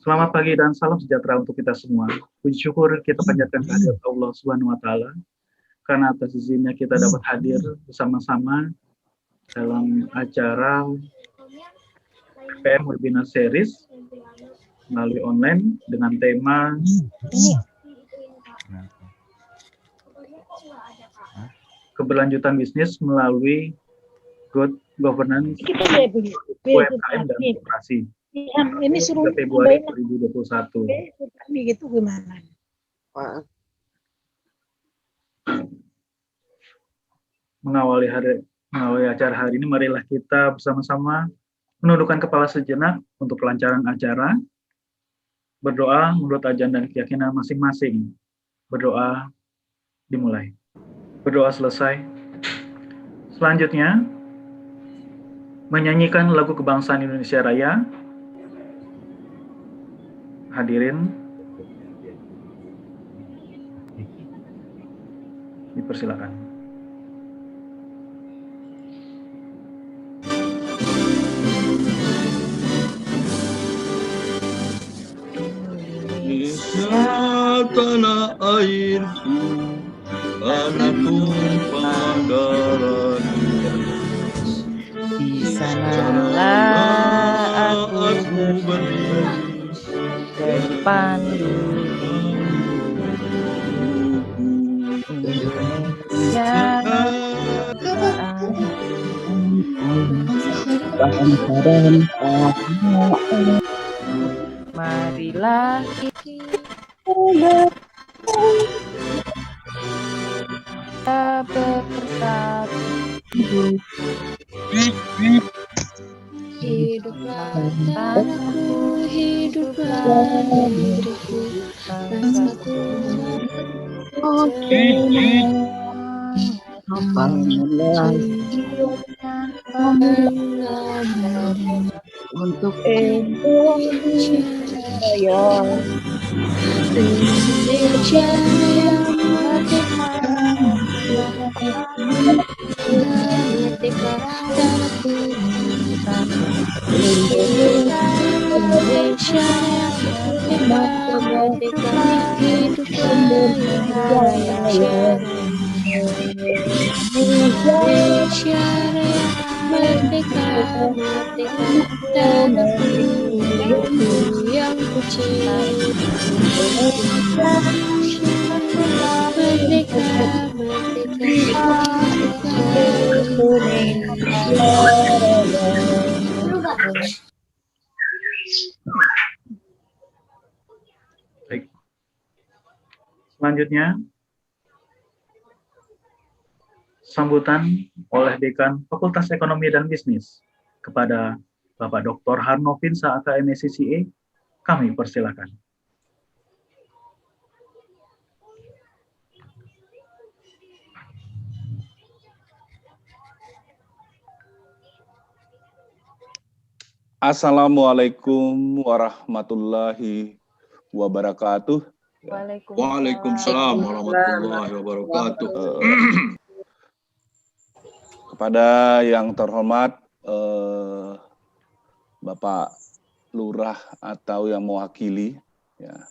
Selamat pagi dan salam sejahtera untuk kita semua. Puji syukur kita panjatkan kehadirat Allah Subhanahu wa taala karena atas izinnya kita dapat hadir bersama-sama dalam acara PM Webinar Series melalui online dengan tema keberlanjutan bisnis melalui good governance UMKM dan koperasi. Ini suruh Februari 2021. gitu gimana? Mengawali acara hari ini, marilah kita bersama-sama menundukkan kepala sejenak untuk kelancaran acara. Berdoa menurut ajaran dan keyakinan masing-masing. Berdoa dimulai. Berdoa selesai. Selanjutnya, menyanyikan lagu kebangsaan Indonesia Raya. Hadirin dipersilakan. Tanah airku, tanah tumpah darahku. Di sanalah aku berdiri depan marilah kita bersatu. Hiduplah tanahku, hiduplah negeriku, bangsaku Untuk Indonesia Indonesia yang merdeka, merdeka tanahku. Indonesia yang merdeka, hiduplah Indonesia. Indonesia yang merdeka, merdeka tanahku yang kucinta. Merdeka, merdeka, Baik. Selanjutnya, sambutan oleh Dekan Fakultas Ekonomi dan Bisnis kepada Bapak Dr. Harno Finsa AKM SCCA, kami persilakan. Assalamualaikum warahmatullahi wabarakatuh. Waalaikumsalam warahmatullahi wabarakatuh. Kepada yang terhormat Bapak Lurah atau yang mewakili, ya.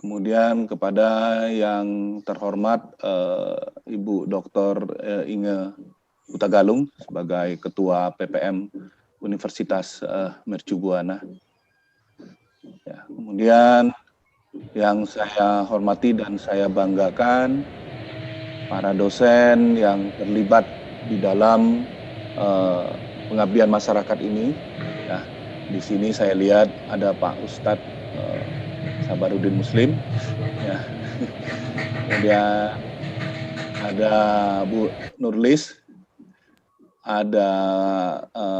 Kemudian kepada yang terhormat Ibu Dr. Inge Hutagalung sebagai Ketua PPM Universitas Mercu Buana. Ya, kemudian yang saya hormati dan saya banggakan para dosen yang terlibat di dalam pengabdian masyarakat ini. Ya, di sini saya lihat ada Pak Ustadz Sabarudin Muslim. Ya. Kemudian ada Bu Nurlis, ada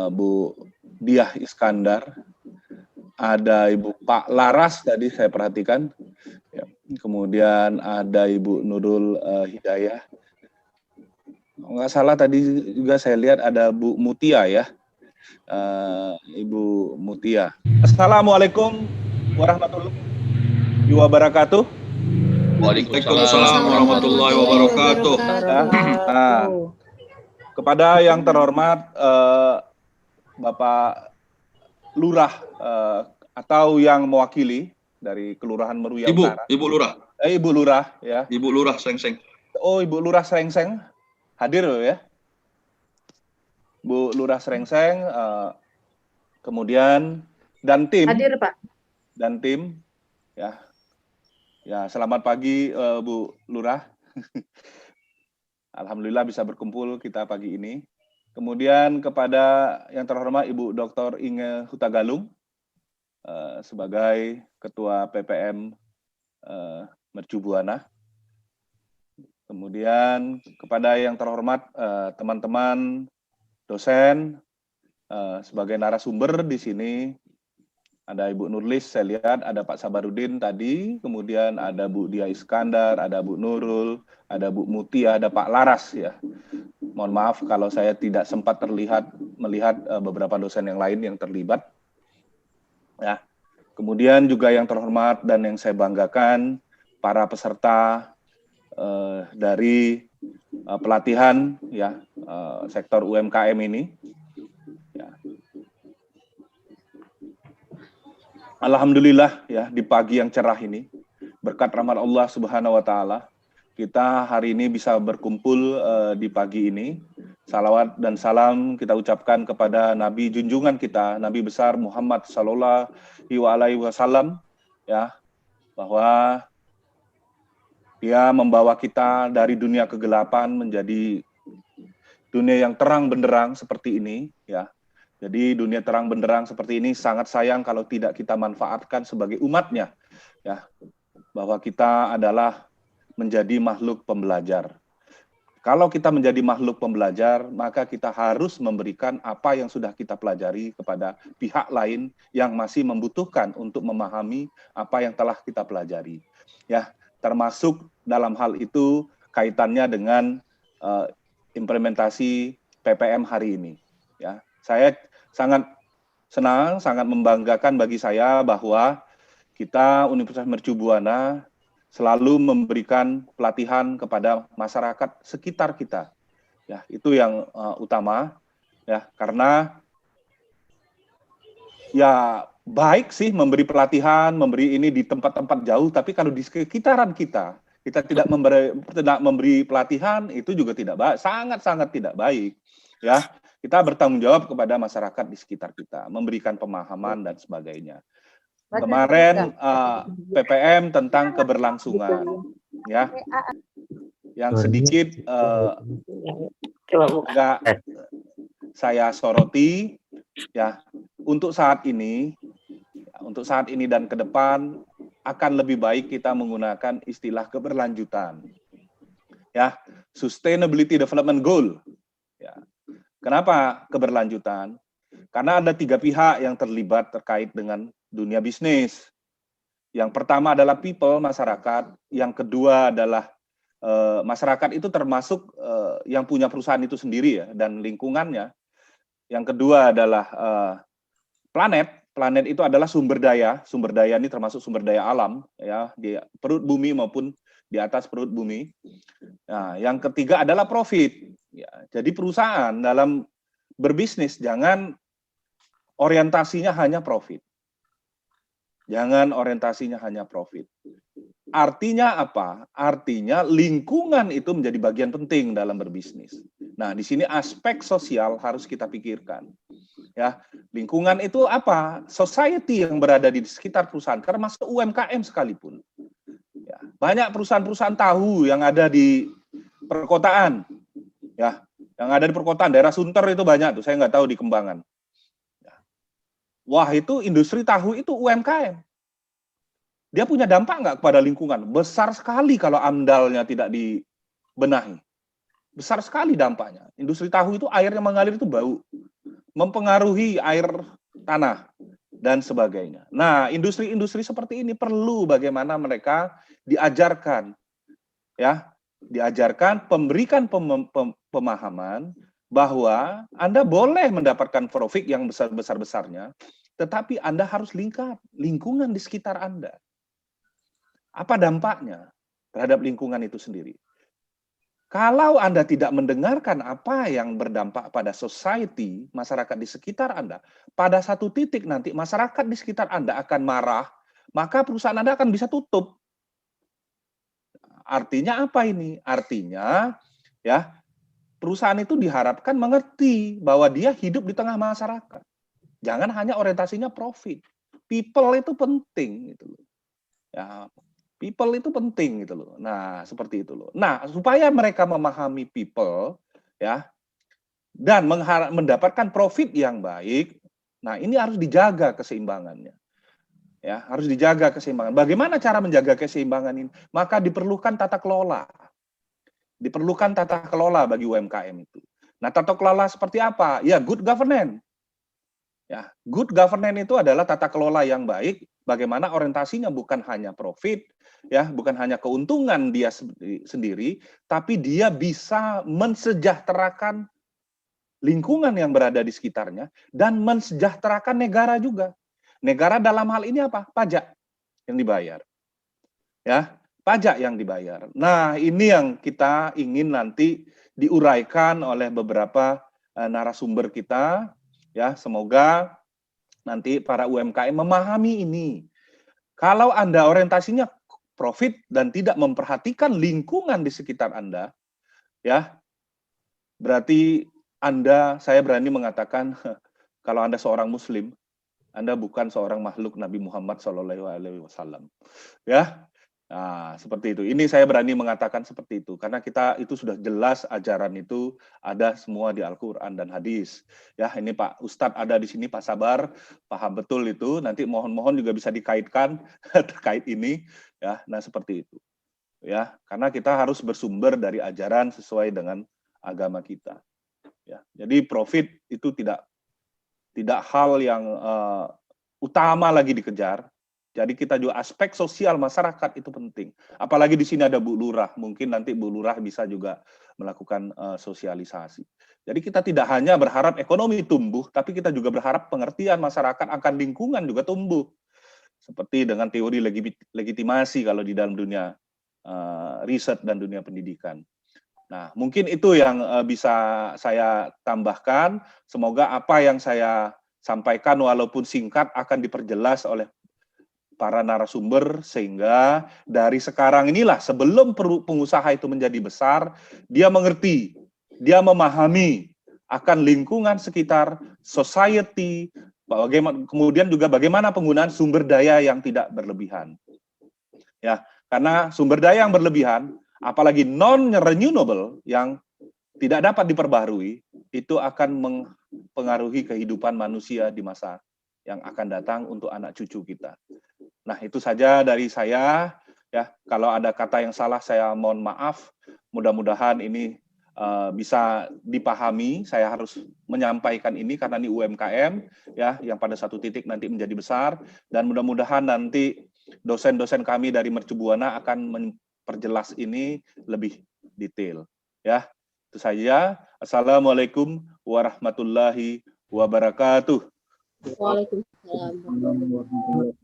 Bu Diah Iskandar, ada Ibu Pak Laras tadi saya perhatikan, ya. Kemudian ada Ibu Nurul Hidayah. Nggak salah tadi juga saya lihat ada Bu Mutia ya, Ibu Mutia. Assalamualaikum warahmatullahi wabarakatuh. Waalaikumsalam warahmatullahi wabarakatuh. Nah, kepada yang terhormat Bapak Lurah atau yang mewakili dari Kelurahan Meruya Utara. Ibu Lurah. Ibu Lurah ya. Ibu Lurah Srengseng. Oh, Ibu Lurah Srengseng hadir loh ya. Bu Lurah Srengseng, kemudian dan tim. Hadir, Pak. Dan tim, ya. Ya, selamat pagi Bu Lurah. Alhamdulillah bisa berkumpul kita pagi ini. Kemudian kepada yang terhormat Ibu Dr. Inge Hutagalung sebagai Ketua PPM Mercu Buana. Kemudian kepada yang terhormat teman-teman dosen sebagai narasumber di sini ada Ibu Nurlis, saya lihat ada Pak Sabarudin tadi, kemudian ada Bu Dia Iskandar, ada Bu Nurul, ada Bu Mutia, ada Pak Laras ya. Mohon maaf kalau saya tidak sempat melihat beberapa dosen yang lain yang terlibat. Ya. Kemudian juga yang terhormat dan yang saya banggakan para peserta dari pelatihan ya sektor UMKM ini. Ya. Alhamdulillah ya di pagi yang cerah ini berkat rahmat Allah Subhanahu wa taala kita hari ini bisa berkumpul di pagi ini. Salawat dan salam kita ucapkan kepada Nabi junjungan kita, Nabi besar Muhammad sallallahu alaihi wasallam ya, bahwa dia membawa kita dari dunia kegelapan menjadi dunia yang terang benderang seperti ini ya. Jadi dunia terang benderang seperti ini sangat sayang kalau tidak kita manfaatkan sebagai umatnya ya, bahwa kita adalah menjadi makhluk pembelajar. Kalau kita menjadi makhluk pembelajar, maka kita harus memberikan apa yang sudah kita pelajari kepada pihak lain yang masih membutuhkan untuk memahami apa yang telah kita pelajari. Ya, termasuk dalam hal itu kaitannya dengan implementasi PPM hari ini. Ya, saya sangat senang, sangat membanggakan bagi saya bahwa kita Universitas Mercu Buana selalu memberikan pelatihan kepada masyarakat sekitar kita. Ya, itu yang utama ya, karena ya baik sih memberi pelatihan, memberi ini di tempat-tempat jauh, tapi kalau di sekitaran kita tidak memberi pelatihan, itu juga tidak baik, sangat-sangat tidak baik. Ya, kita bertanggung jawab kepada masyarakat di sekitar kita, memberikan pemahaman dan sebagainya. Kemarin PPM tentang keberlangsungan, ya, yang sedikit agak saya soroti, ya, untuk saat ini dan ke depan akan lebih baik kita menggunakan istilah keberlanjutan, ya, Sustainability Development Goal, ya. Kenapa keberlanjutan? Karena ada 3 pihak yang terlibat terkait dengan dunia bisnis. Yang pertama adalah people, masyarakat. Yang kedua adalah masyarakat itu termasuk yang punya perusahaan itu sendiri ya, dan lingkungannya. Yang kedua adalah planet. Planet itu adalah sumber daya. Sumber daya ini termasuk sumber daya alam ya, di perut bumi maupun di atas perut bumi. Nah, yang ketiga adalah profit. Ya, jadi perusahaan dalam berbisnis jangan orientasinya hanya profit. Jangan orientasinya hanya profit. Artinya apa? Artinya lingkungan itu menjadi bagian penting dalam berbisnis. Nah, di sini aspek sosial harus kita pikirkan. Ya, lingkungan itu apa? Society yang berada di sekitar perusahaan, termasuk UMKM sekalipun. Ya, banyak perusahaan-perusahaan tahu yang ada di perkotaan. Ya, yang ada di perkotaan, daerah Sunter itu banyak tuh, saya nggak tahu di Kembangan. Wah, itu industri tahu itu UMKM. Dia punya dampak nggak kepada lingkungan? Besar sekali kalau AMDAL-nya tidak dibenahi. Besar sekali dampaknya. Industri tahu itu airnya mengalir itu bau. Mempengaruhi air tanah dan sebagainya. Nah, industri-industri seperti ini perlu bagaimana mereka diajarkan. Ya, diajarkan, memberikan pemahaman bahwa Anda boleh mendapatkan profit yang besar-besarnya, tetapi Anda harus lingkungan di sekitar Anda. Apa dampaknya terhadap lingkungan itu sendiri? Kalau Anda tidak mendengarkan apa yang berdampak pada society, masyarakat di sekitar Anda, pada satu titik nanti masyarakat di sekitar Anda akan marah, maka perusahaan Anda akan bisa tutup. Artinya apa ini? Artinya ya, perusahaan itu diharapkan mengerti bahwa dia hidup di tengah masyarakat. Jangan hanya orientasinya profit. People itu penting gitu loh. Ya, people itu penting gitu loh. Nah, seperti itu loh. Nah, supaya mereka memahami people ya dan mendapatkan profit yang baik, nah ini harus dijaga keseimbangannya. Ya, harus dijaga keseimbangan. Bagaimana cara menjaga keseimbangan ini? Maka diperlukan tata kelola. Diperlukan tata kelola bagi UMKM itu. Nah, tata kelola seperti apa? Ya, good governance. Ya, good governance itu adalah tata kelola yang baik, bagaimana orientasinya bukan hanya profit, ya, bukan hanya keuntungan dia sendiri, tapi dia bisa mensejahterakan lingkungan yang berada di sekitarnya dan mensejahterakan negara juga. Negara dalam hal ini apa? Pajak yang dibayar. Ya, pajak yang dibayar. Nah, ini yang kita ingin nanti diuraikan oleh beberapa narasumber kita. Ya, semoga nanti para UMKM memahami ini. Kalau Anda orientasinya profit dan tidak memperhatikan lingkungan di sekitar Anda, ya, berarti saya berani mengatakan, kalau Anda seorang Muslim, Anda bukan seorang makhluk Nabi Muhammad SAW. Ya, nah, seperti itu. Ini saya berani mengatakan seperti itu karena kita itu sudah jelas ajaran itu ada semua di Al-Qur'an dan hadis. Ya, ini Pak Ustadz ada di sini, Pak Sabar, paham betul itu. Nanti mohon juga bisa dikaitkan terkait ini, ya. Nah, seperti itu. Ya, karena kita harus bersumber dari ajaran sesuai dengan agama kita. Ya, jadi profit itu tidak hal yang utama lagi dikejar. Jadi kita juga aspek sosial masyarakat itu penting. Apalagi di sini ada Bu Lurah, mungkin nanti Bu Lurah bisa juga melakukan sosialisasi. Jadi kita tidak hanya berharap ekonomi tumbuh, tapi kita juga berharap pengertian masyarakat akan lingkungan juga tumbuh. Seperti dengan teori legitimasi kalau di dalam dunia riset dan dunia pendidikan. Nah, mungkin itu yang bisa saya tambahkan. Semoga apa yang saya sampaikan walaupun singkat akan diperjelas oleh para narasumber sehingga dari sekarang inilah sebelum pengusaha itu menjadi besar, dia mengerti, dia memahami akan lingkungan sekitar, society, kemudian juga bagaimana penggunaan sumber daya yang tidak berlebihan. Ya, karena sumber daya yang berlebihan apalagi non-renewable yang tidak dapat diperbaharui, itu akan mempengaruhi kehidupan manusia di masa yang akan datang untuk anak cucu kita. Nah, itu saja dari saya. Ya, kalau ada kata yang salah, saya mohon maaf. Mudah-mudahan ini bisa dipahami. Saya harus menyampaikan ini karena ini UMKM, ya, yang pada satu titik nanti menjadi besar. Dan mudah-mudahan nanti dosen-dosen kami dari Mercu Buana akan perjelas ini lebih detail, ya. Itu saja. Assalamualaikum warahmatullahi wabarakatuh.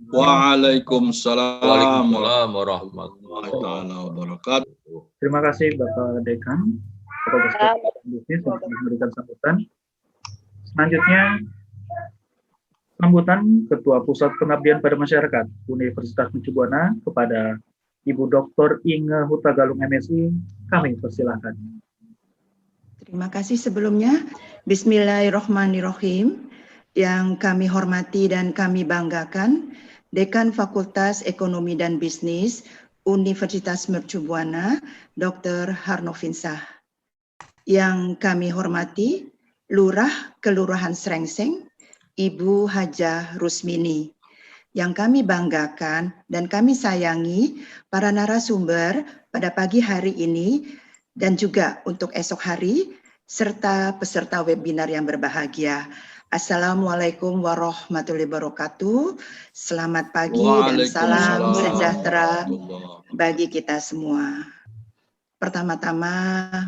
Waalaikumsalam warahmatullahi wabarakatuh. Terima kasih Bapak Dekan, Bapak Bisnis untuk memberikan sambutan. Selanjutnya, sambutan Ketua Pusat Pengabdian pada Masyarakat Universitas Mercu Buana kepada Ibu Dr. Inge Hutagalung MSI, kami persilahkan. Terima kasih sebelumnya. Bismillahirrahmanirrahim. Yang kami hormati dan kami banggakan, Dekan Fakultas Ekonomi dan Bisnis Universitas Mercu Buana, Dr. Harnovinsah. Yang kami hormati, Lurah Kelurahan Srengseng, Ibu Hajah Rusmini. Yang kami banggakan dan kami sayangi para narasumber pada pagi hari ini dan juga untuk esok hari, serta peserta webinar yang berbahagia. Assalamualaikum warahmatullahi wabarakatuh. Selamat pagi dan salam sejahtera bagi kita semua. Pertama-tama,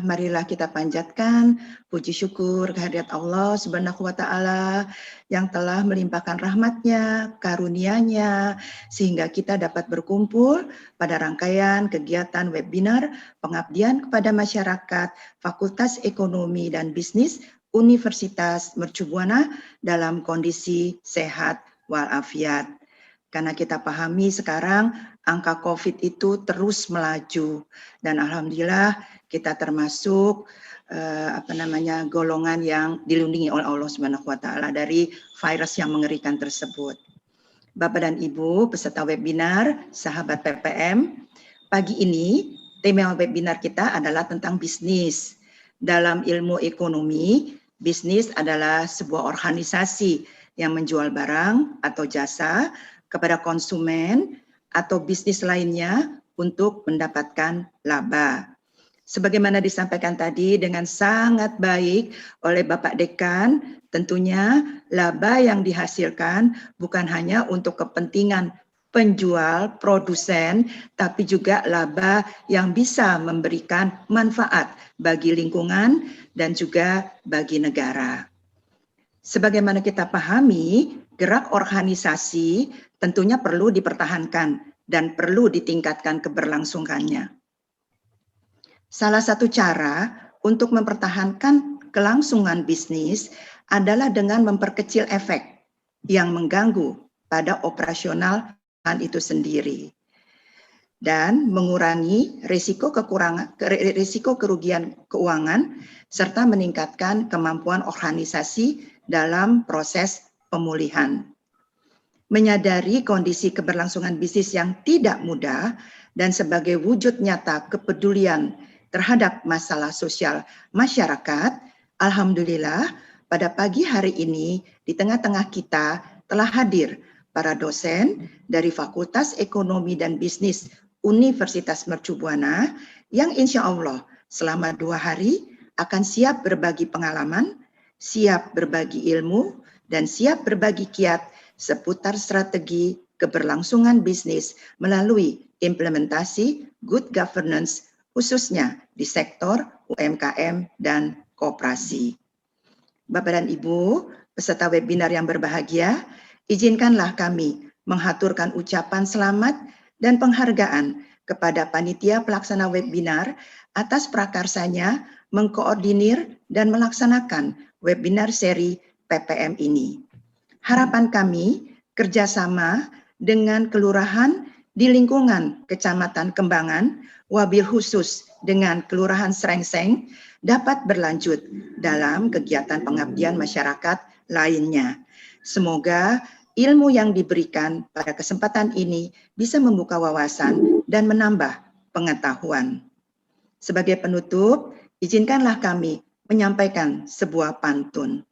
marilah kita panjatkan puji syukur kehadirat Allah Subhanahu wa Ta'ala yang telah melimpahkan rahmat-Nya, karunia-Nya, sehingga kita dapat berkumpul pada rangkaian kegiatan webinar pengabdian kepada masyarakat Fakultas Ekonomi dan Bisnis Universitas Mercu Buana dalam kondisi sehat walafiat. Karena kita pahami sekarang angka COVID itu terus melaju dan alhamdulillah kita termasuk golongan yang dilindungi oleh Allah Subhanahu wa Ta'ala dari virus yang mengerikan tersebut. Bapak dan Ibu peserta webinar sahabat PPM, pagi ini tema webinar kita adalah tentang bisnis. Dalam ilmu ekonomi, bisnis adalah sebuah organisasi yang menjual barang atau jasa kepada konsumen atau bisnis lainnya untuk mendapatkan laba. Sebagaimana disampaikan tadi dengan sangat baik oleh Bapak Dekan, tentunya laba yang dihasilkan bukan hanya untuk kepentingan penjual, produsen, tapi juga laba yang bisa memberikan manfaat bagi lingkungan dan juga bagi negara. Sebagaimana kita pahami, gerak organisasi tentunya perlu dipertahankan dan perlu ditingkatkan keberlangsungannya. Salah satu cara untuk mempertahankan kelangsungan bisnis adalah dengan memperkecil efek yang mengganggu pada operasional itu sendiri dan mengurangi risiko kerugian keuangan serta meningkatkan kemampuan organisasi dalam proses pemulihan. Menyadari kondisi keberlangsungan bisnis yang tidak mudah dan sebagai wujud nyata kepedulian terhadap masalah sosial masyarakat, alhamdulillah pada pagi hari ini di tengah-tengah kita telah hadir para dosen dari Fakultas Ekonomi dan Bisnis Universitas Mercu Buana yang insya Allah selama 2 hari akan siap berbagi pengalaman, siap berbagi ilmu, dan siap berbagi kiat seputar strategi keberlangsungan bisnis melalui implementasi good governance khususnya di sektor UMKM dan koperasi. Bapak dan Ibu, peserta webinar yang berbahagia, izinkanlah kami menghaturkan ucapan selamat dan penghargaan kepada panitia pelaksana webinar atas prakarsanya mengkoordinir dan melaksanakan webinar seri PPM ini. Harapan kami kerjasama dengan kelurahan di lingkungan Kecamatan Kembangan, wabil khusus dengan Kelurahan Srengseng dapat berlanjut dalam kegiatan pengabdian masyarakat lainnya. Semoga ilmu yang diberikan pada kesempatan ini bisa membuka wawasan dan menambah pengetahuan. Sebagai penutup, izinkanlah kami menyampaikan sebuah pantun.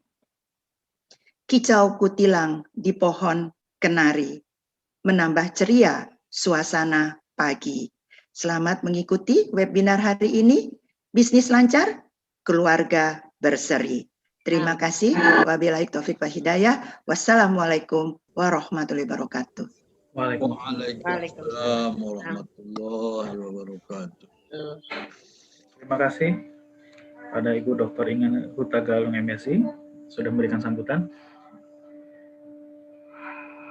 Kicau kutilang di pohon kenari, menambah ceria suasana pagi. Selamat mengikuti webinar hari ini. Bisnis lancar, keluarga berseri. Terima kasih. Wabillahi taufiq wal hidayah. Wassalamualaikum warahmatullahi wabarakatuh. Waalaikumsalam warahmatullahi wabarakatuh. Terima kasih pada Ibu Dr. Ingan Huta Galung MSI sudah memberikan sambutan.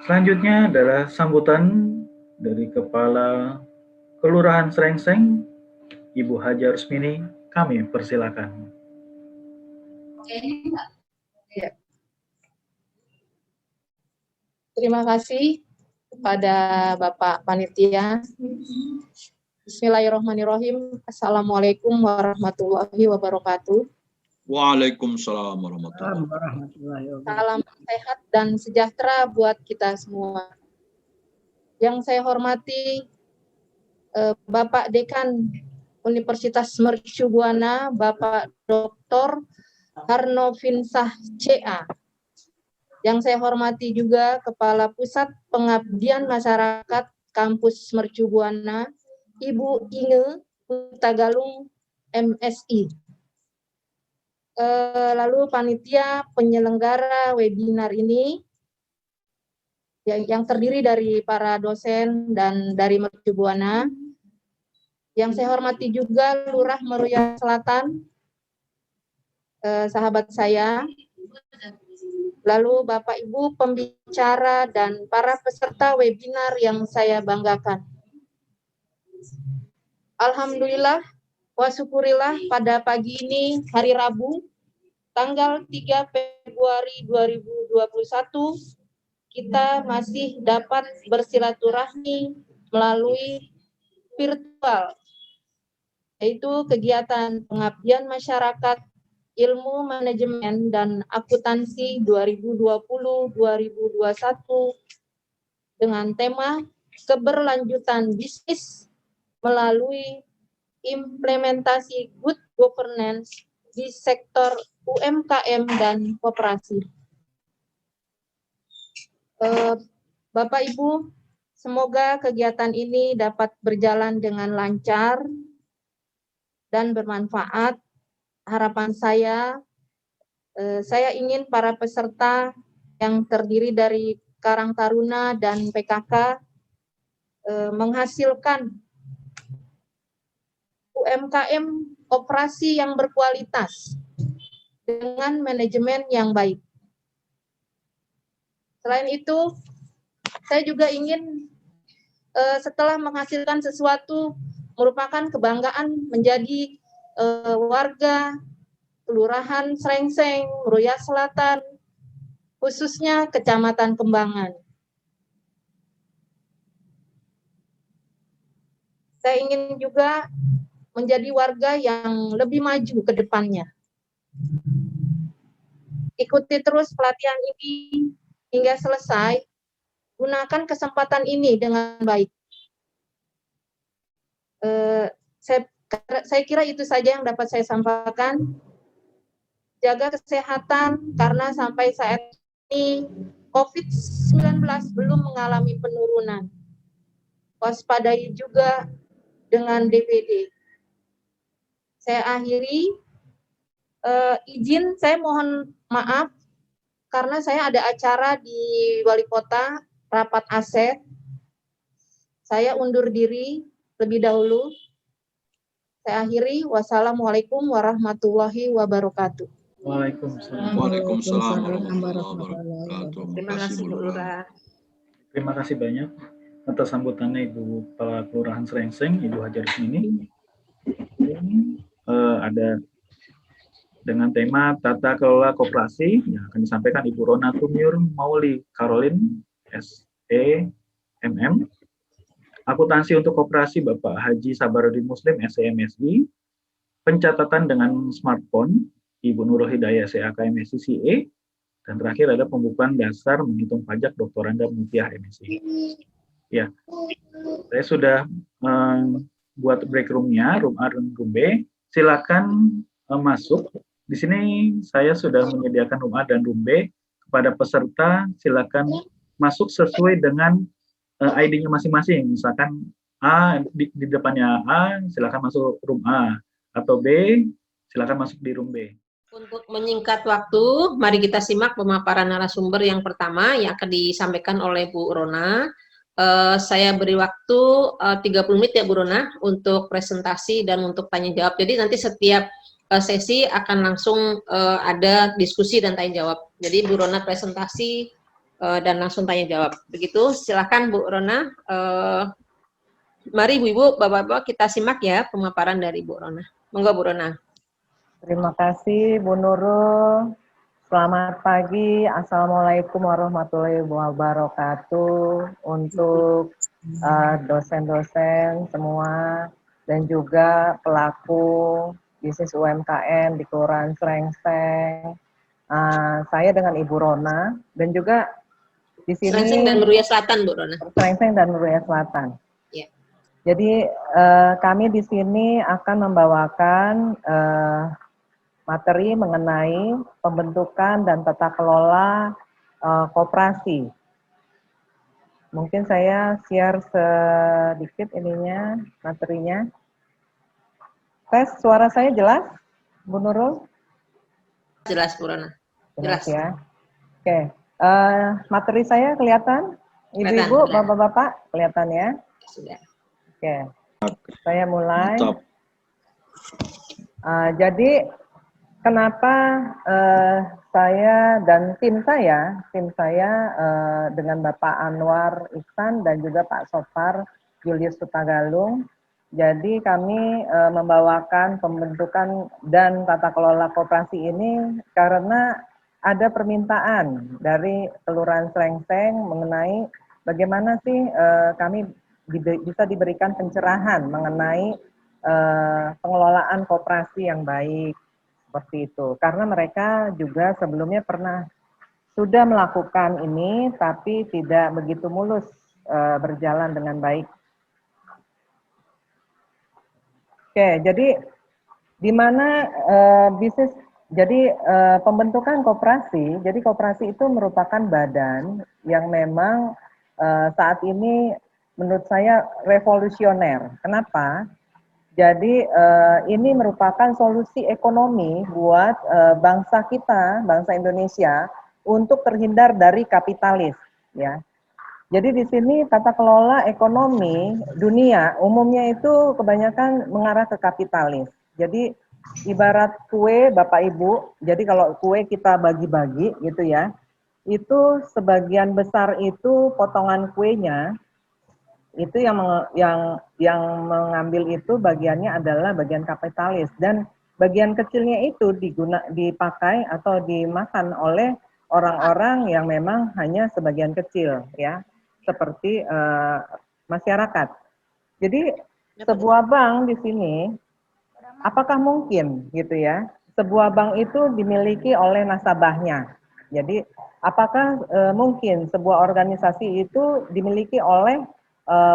Selanjutnya adalah sambutan dari Kepala Kelurahan Srengseng, Ibu Haja Rusmini. Kami persilakan. Ya. Terima kasih kepada Bapak Panitia. Bismillahirrahmanirrahim. Assalamualaikum warahmatullahi wabarakatuh. Waalaikumsalam warahmatullahi wabarakatuh. Salam sehat dan sejahtera buat kita semua. Yang saya hormati Bapak Dekan Universitas Mercu Buana, Bapak Dr. Harnofinsah CA. Yang saya hormati juga Kepala Pusat Pengabdian Masyarakat Kampus Mercu Buana, Ibu Inge Huta Galung MSI. Lalu panitia penyelenggara webinar ini yang terdiri dari para dosen dan dari Mercu Buana. Yang saya hormati juga Lurah Meruya Selatan, sahabat saya, lalu Bapak Ibu pembicara dan para peserta webinar yang saya banggakan. Alhamdulillah wa syukurillah pada pagi ini hari Rabu tanggal 3 Februari 2021 kita masih dapat bersilaturahmi melalui virtual, yaitu kegiatan pengabdian masyarakat ilmu manajemen dan akuntansi 2020-2021 dengan tema keberlanjutan bisnis melalui implementasi good governance di sektor UMKM dan koperasi. Bapak Ibu, semoga kegiatan ini dapat berjalan dengan lancar dan bermanfaat. Harapan saya ingin para peserta yang terdiri dari Karang Taruna dan PKK menghasilkan UMKM operasi yang berkualitas dengan manajemen yang baik. Selain itu, saya juga ingin setelah menghasilkan sesuatu merupakan kebanggaan menjadi warga Kelurahan Srengseng, Meruya Selatan, khususnya Kecamatan Kembangan. Saya ingin juga menjadi warga yang lebih maju ke depannya. Ikuti terus pelatihan ini hingga selesai, gunakan kesempatan ini dengan baik. Saya kira itu saja yang dapat saya sampaikan. Jaga kesehatan karena sampai saat ini COVID-19 belum mengalami penurunan. Waspadai juga dengan DBD. Saya akhiri, izin saya mohon maaf karena saya ada acara di Wali Kota, rapat aset. Saya undur diri lebih dahulu. Saya akhiri, wassalamualaikum warahmatullahi wabarakatuh. Waalaikumsalam. Waalaikumsalam warahmatullahi wabarakatuh. Terima kasih Bu Lurah. Terima kasih banyak atas sambutannya Ibu Kepala Kelurahan Srengseng, Ibu Hajar Ismini. Ada dengan tema Tata Kelola Koperasi yang akan disampaikan Ibu Rona Tumiur Mauli Caroline, SEMM. Akuntansi untuk Koperasi Bapak Haji Sabarudin Muslim, SEMSI. Pencatatan dengan smartphone Ibu Nurul Hidayah, SEAK MSI CA. Dan terakhir ada pembukuan dasar menghitung pajak Dr. Randa Mutiah, MSI. Ya, saya sudah buat break room-nya, room A dan room B. Silakan masuk. Di sini saya sudah menyediakan room A dan room B. Kepada peserta, silakan masuk sesuai dengan ID-nya masing-masing. Misalkan A di depannya A, silakan masuk room A. Atau B, silakan masuk di room B. Untuk menyingkat waktu, mari kita simak pemaparan narasumber yang pertama yang akan disampaikan oleh Bu Rona. Saya beri waktu 30 menit ya Bu Rona untuk presentasi dan untuk tanya jawab. Jadi nanti setiap sesi akan langsung ada diskusi dan tanya jawab. Jadi Bu Rona presentasi dan langsung tanya jawab. Begitu, silakan Bu Rona. Mari Ibu-Ibu, Bapak-Bapak kita simak ya pemaparan dari Bu Rona. Monggo Bu Rona. Terima kasih Bu Nurul. Selamat pagi, Assalamualaikum warahmatullahi wabarakatuh untuk dosen-dosen semua dan juga pelaku bisnis UMKM di Kelurahan Srengseng. Saya dengan Ibu Rona dan juga di sini Srengseng dan Meruya Selatan Bu Rona. Srengseng dan Meruya Selatan. Ya. Jadi kami di sini akan membawakan materi mengenai pembentukan dan tata kelola koperasi. Mungkin saya share sedikit ininya, materinya. Tes, suara saya jelas, Bu Nurul? Jelas Bu Rona. Jelas ya. Oke, materi saya kelihatan? Ibu-ibu, bapak-bapak, kelihatan ya? Sudah. Oke. Saya mulai. Mantap. Jadi kenapa saya dan tim saya dengan Bapak Anwar Ihsan dan juga Pak Sofar Julius Sutagalung, jadi kami membawakan pembentukan dan tata kelola koperasi ini karena ada permintaan dari Kelurahan Srengseng mengenai bagaimana sih kami bisa diberikan pencerahan mengenai pengelolaan koperasi yang baik seperti itu. Karena mereka juga sebelumnya sudah melakukan ini tapi tidak begitu mulus berjalan dengan baik. Oke, jadi di mana pembentukan koperasi, jadi koperasi itu merupakan badan yang memang saat ini menurut saya revolusioner. Kenapa? Jadi ini merupakan solusi ekonomi buat bangsa kita, bangsa Indonesia, untuk terhindar dari kapitalis, ya. Jadi di sini tata kelola ekonomi dunia umumnya itu kebanyakan mengarah ke kapitalis. Jadi ibarat kue, Bapak Ibu. Jadi kalau kue kita bagi-bagi, gitu ya, itu sebagian besar itu potongan kuenya. Itu yang mengambil itu bagiannya adalah bagian kapitalis, dan bagian kecilnya itu dipakai atau dimakan oleh orang-orang yang memang hanya sebagian kecil, ya, seperti masyarakat. Jadi sebuah bank di sini, apakah mungkin gitu ya, sebuah bank itu dimiliki oleh nasabahnya? Jadi apakah mungkin sebuah organisasi itu dimiliki oleh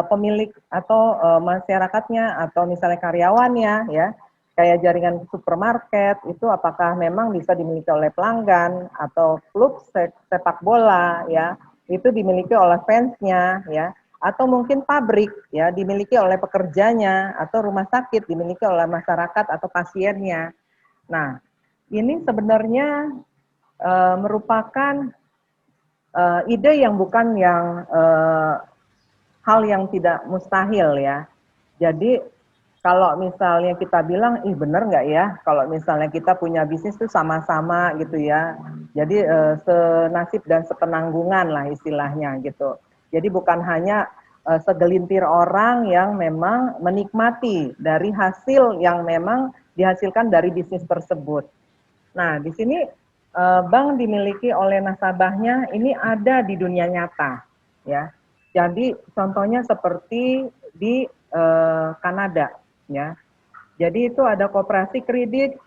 pemilik atau masyarakatnya atau misalnya karyawannya, ya, kayak jaringan supermarket itu apakah memang bisa dimiliki oleh pelanggan atau klub sepak bola, ya, itu dimiliki oleh fansnya, ya, atau mungkin pabrik, ya, dimiliki oleh pekerjanya, atau rumah sakit dimiliki oleh masyarakat atau pasiennya. Nah, ini sebenarnya merupakan ide yang bukan hal yang tidak mustahil, ya. Jadi kalau misalnya kita bilang, ih bener nggak ya, kalau misalnya kita punya bisnis itu sama-sama gitu ya. Jadi senasib dan sepenanggungan lah istilahnya gitu. Jadi bukan hanya segelintir orang yang memang menikmati dari hasil yang memang dihasilkan dari bisnis tersebut. Nah, di sini bank dimiliki oleh nasabahnya ini ada di dunia nyata, ya. Jadi contohnya seperti di Kanada, ya. Jadi itu ada koperasi kredit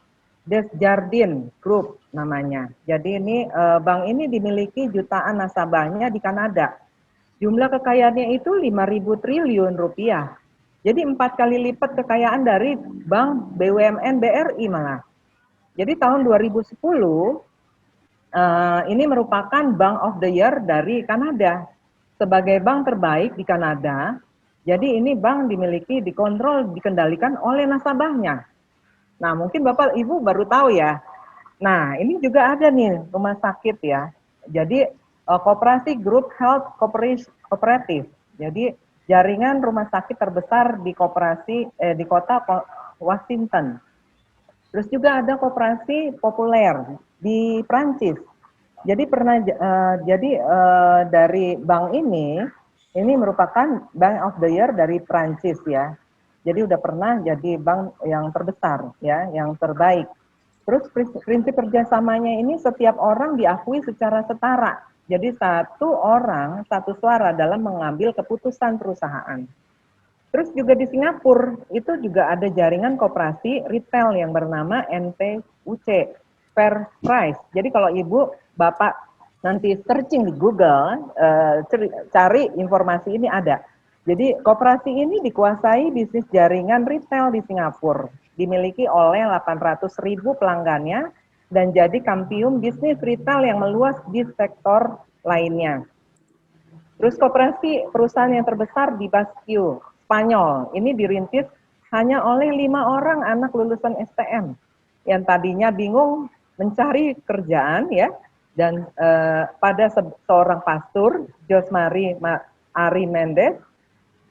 Desjardins Group namanya. Jadi ini bank ini dimiliki jutaan nasabahnya di Kanada. Jumlah kekayaannya itu 5.000 triliun rupiah. Jadi 4 kali lipat kekayaan dari bank BUMN BRI malah. Jadi tahun 2010 ini merupakan Bank of the Year dari Kanada. Sebagai bank terbaik di Kanada, jadi ini bank dimiliki, dikontrol, dikendalikan oleh nasabahnya. Nah, mungkin Bapak Ibu baru tahu ya. Nah, ini juga ada nih rumah sakit ya. Jadi Koperasi Group Health Cooperative. Jadi jaringan rumah sakit terbesar di di kota Washington. Terus juga ada Koperasi Populer di Prancis. Jadi dari bank ini merupakan Bank of the Year dari Prancis, ya. Jadi udah pernah jadi bank yang terbesar, ya, yang terbaik. Terus prinsip kerjasamanya ini setiap orang diakui secara setara. Jadi satu orang, satu suara dalam mengambil keputusan perusahaan. Terus juga di Singapura itu juga ada jaringan koperasi retail yang bernama NTUC, Fair Price. Jadi kalau Ibu, Bapak nanti searching di Google, cari informasi ini ada. Jadi koperasi ini dikuasai bisnis jaringan retail di Singapura. Dimiliki oleh 800.000 pelanggannya dan jadi kampiun bisnis retail yang meluas di sektor lainnya. Terus koperasi perusahaan yang terbesar di Basque, Spanyol. Ini dirintis hanya oleh 5 orang anak lulusan STM yang tadinya bingung mencari kerjaan, ya. Dan pada seorang pastor, Josmari Ari Mendes,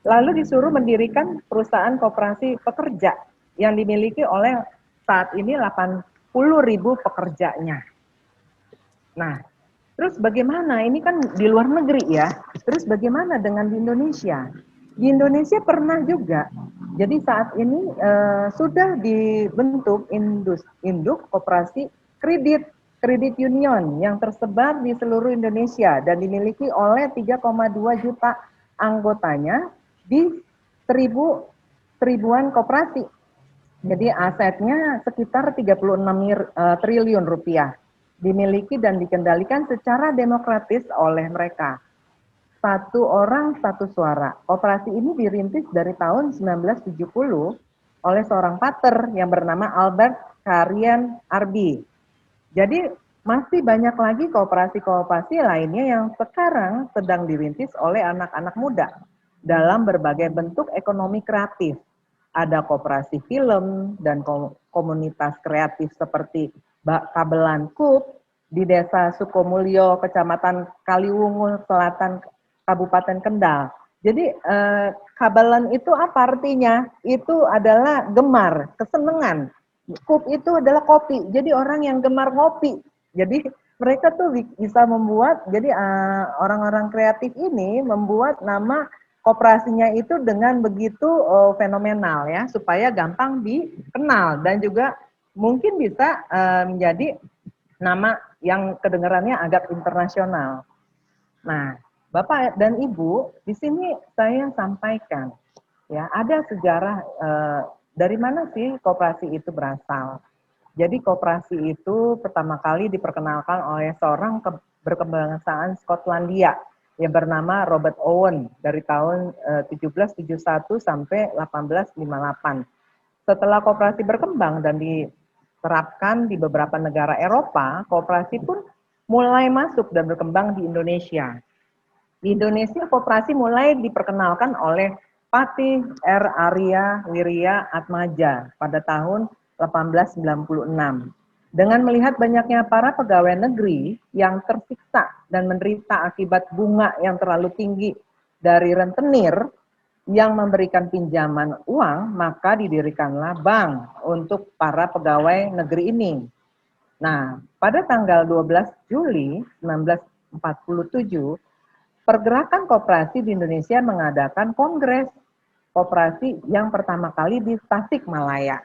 lalu disuruh mendirikan perusahaan koperasi pekerja yang dimiliki oleh saat ini 80.000 pekerjanya. Nah, terus bagaimana? Ini kan di luar negeri ya. Terus bagaimana dengan di Indonesia? Di Indonesia pernah juga. Jadi saat ini sudah dibentuk induk koperasi kredit union yang tersebar di seluruh Indonesia dan dimiliki oleh 3,2 juta anggotanya di ribuan koperasi. Jadi asetnya sekitar 36 triliun rupiah. Dimiliki dan dikendalikan secara demokratis oleh mereka. Satu orang, satu suara. Koperasi ini dirintis dari tahun 1970 oleh seorang pater yang bernama Albert Karian Arbi. Jadi masih banyak lagi kooperasi-kooperasi lainnya yang sekarang sedang dirintis oleh anak-anak muda dalam berbagai bentuk ekonomi kreatif. Ada koperasi film dan komunitas kreatif seperti Kabelan Kup di Desa Sukomulyo, Kecamatan Kaliwungu Selatan, Kabupaten Kendal. Jadi kabelan itu apa artinya? Itu adalah gemar, kesenangan. Kup itu adalah kopi. Jadi orang yang gemar ngopi. Jadi mereka tuh bisa membuat, jadi orang-orang kreatif ini membuat nama koperasinya itu dengan begitu fenomenal ya, supaya gampang dikenal dan juga mungkin bisa menjadi nama yang kedengarannya agak internasional. Nah, Bapak dan Ibu, di sini saya sampaikan, ya ada sejarah dari mana sih koperasi itu berasal. Jadi koperasi itu pertama kali diperkenalkan oleh seorang berkebangsaan Skotlandia yang bernama Robert Owen dari tahun 1771 sampai 1858. Setelah koperasi berkembang dan diterapkan di beberapa negara Eropa, koperasi pun mulai masuk dan berkembang di Indonesia. Di Indonesia, koperasi mulai diperkenalkan oleh Patih R. Arya Wirya Atmaja pada tahun 1896. Dengan melihat banyaknya para pegawai negeri yang tersiksa dan menderita akibat bunga yang terlalu tinggi dari rentenir yang memberikan pinjaman uang, maka didirikanlah bank untuk para pegawai negeri ini. Nah, pada tanggal 12 Juli 1947, Pergerakan Koperasi di Indonesia mengadakan kongres koperasi yang pertama kali di Tasikmalaya.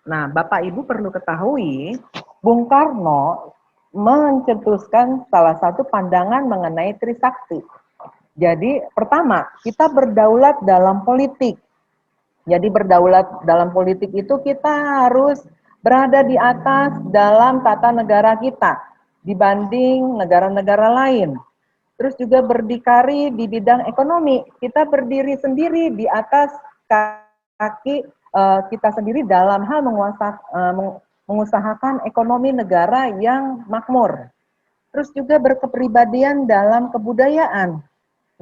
Nah, Bapak Ibu perlu ketahui, Bung Karno mencetuskan salah satu pandangan mengenai Trisakti. Jadi, pertama, kita berdaulat dalam politik. Jadi, berdaulat dalam politik itu kita harus berada di atas dalam tata negara kita dibanding negara-negara lain. Terus juga berdikari di bidang ekonomi. Kita berdiri sendiri di atas kaki kita sendiri dalam hal mengusahakan ekonomi negara yang makmur. Terus juga berkepribadian dalam kebudayaan.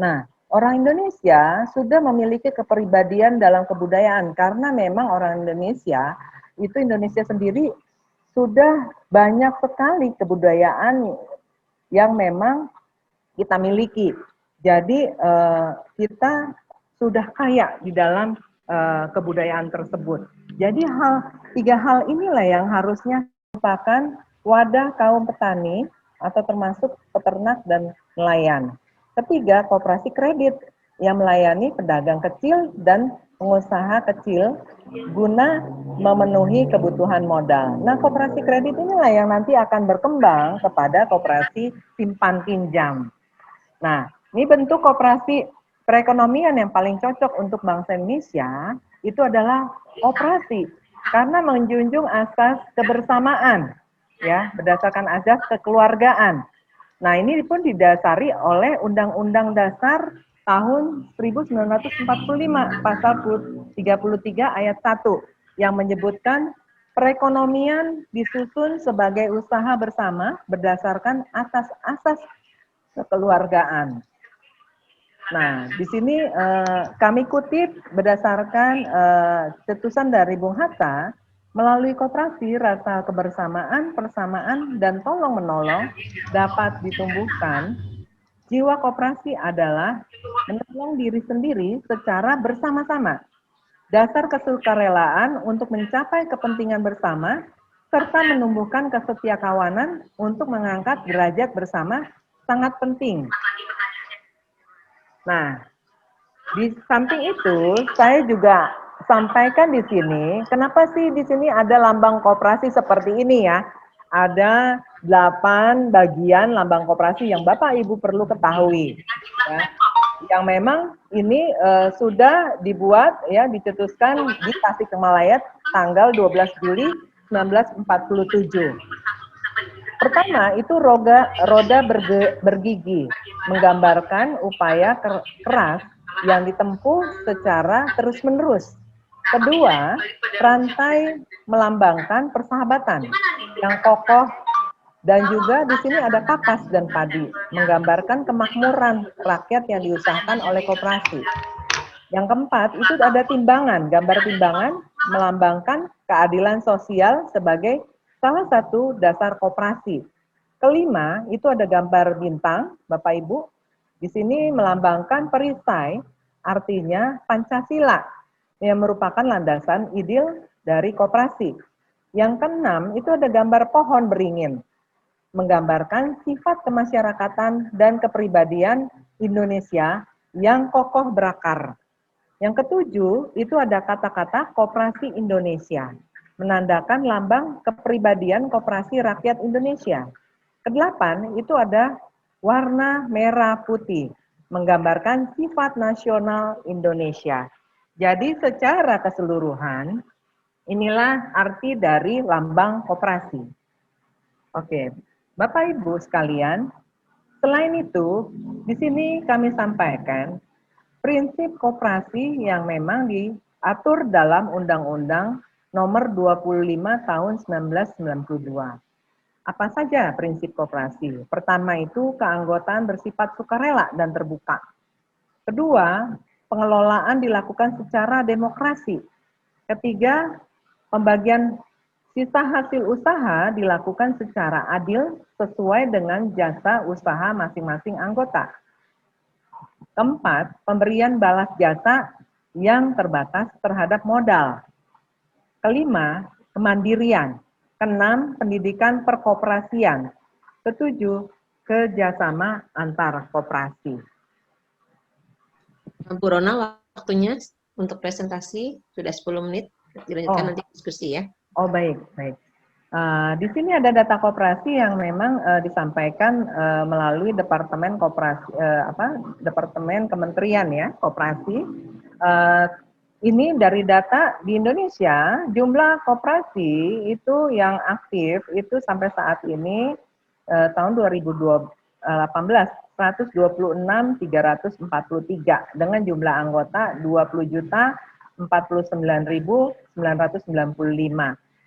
Nah, orang Indonesia sudah memiliki kepribadian dalam kebudayaan karena memang orang Indonesia sendiri sudah banyak sekali kebudayaan yang memang kita miliki. Jadi kita sudah kaya di dalam kebudayaan tersebut. Jadi tiga hal inilah yang harusnya merupakan wadah kaum petani atau termasuk peternak dan nelayan. Ketiga, koperasi kredit yang melayani pedagang kecil dan pengusaha kecil guna memenuhi kebutuhan modal. Nah, koperasi kredit inilah yang nanti akan berkembang kepada koperasi simpan pinjam. Nah, ini bentuk koperasi perekonomian yang paling cocok untuk bangsa Indonesia itu adalah koperasi karena menjunjung asas kebersamaan, ya, berdasarkan asas kekeluargaan. Nah, ini pun didasari oleh Undang-Undang Dasar tahun 1945 pasal 33 ayat 1 yang menyebutkan perekonomian disusun sebagai usaha bersama berdasarkan asas-asas kekeluargaan. Nah, di sini kami kutip berdasarkan cetusan dari Bung Hatta, melalui koperasi rasa kebersamaan, persamaan, dan tolong-menolong dapat ditumbuhkan Jiwa koperasi adalah menolong diri sendiri secara bersama-sama. Dasar kesukarelaan untuk mencapai kepentingan bersama, serta menumbuhkan kesetiakawanan untuk mengangkat derajat bersama sangat penting. Nah, di samping itu, saya juga sampaikan di sini, kenapa sih di sini ada lambang koperasi seperti ini ya? Ada 8 bagian lambang koperasi yang Bapak Ibu perlu ketahui. Ya. Yang memang ini sudah dibuat, ya, dicetuskan di Tasikmalaya tanggal 12 Juli 1947. Pertama, itu roda bergigi, menggambarkan upaya keras yang ditempuh secara terus-menerus. Kedua, rantai melambangkan persahabatan yang kokoh, dan juga di sini ada kapas dan padi, menggambarkan kemakmuran rakyat yang diusahakan oleh koperasi. Yang keempat, itu ada timbangan, gambar timbangan melambangkan keadilan sosial sebagai salah satu dasar koperasi. Kelima, itu ada gambar bintang, Bapak Ibu. Di sini melambangkan perisai, artinya Pancasila, yang merupakan landasan ideal dari koperasi. Yang keenam, itu ada gambar pohon beringin, menggambarkan sifat kemasyarakatan dan kepribadian Indonesia yang kokoh berakar. Yang ketujuh, itu ada kata-kata Koperasi Indonesia, menandakan lambang kepribadian Koperasi Rakyat Indonesia. Kedelapan, itu ada warna merah putih, menggambarkan sifat nasional Indonesia. Jadi secara keseluruhan, inilah arti dari lambang koperasi. Oke, Bapak Ibu sekalian, selain itu, di sini kami sampaikan prinsip koperasi yang memang diatur dalam Undang-Undang Nomor 25 Tahun 1992. Apa saja prinsip koperasi? Pertama itu keanggotaan bersifat sukarela dan terbuka. Kedua, pengelolaan dilakukan secara demokrasi. Ketiga, pembagian sisa hasil usaha dilakukan secara adil sesuai dengan jasa usaha masing-masing anggota. Keempat, pemberian balas jasa yang terbatas terhadap modal. Kelima, kemandirian. Keenam, pendidikan perkoperasian. Ketujuh, kerjasama antar koperasi. Bu Rona, waktunya untuk presentasi sudah 10 menit. Dilanjutkan nanti diskusi ya. Oh baik, baik. Di sini ada data koperasi yang memang disampaikan melalui Departemen Koperasi, Departemen Kementerian ya, Koperasi. Ini dari data di Indonesia, jumlah koperasi itu yang aktif itu sampai saat ini tahun 2018 126.343 dengan jumlah anggota 20.049.995.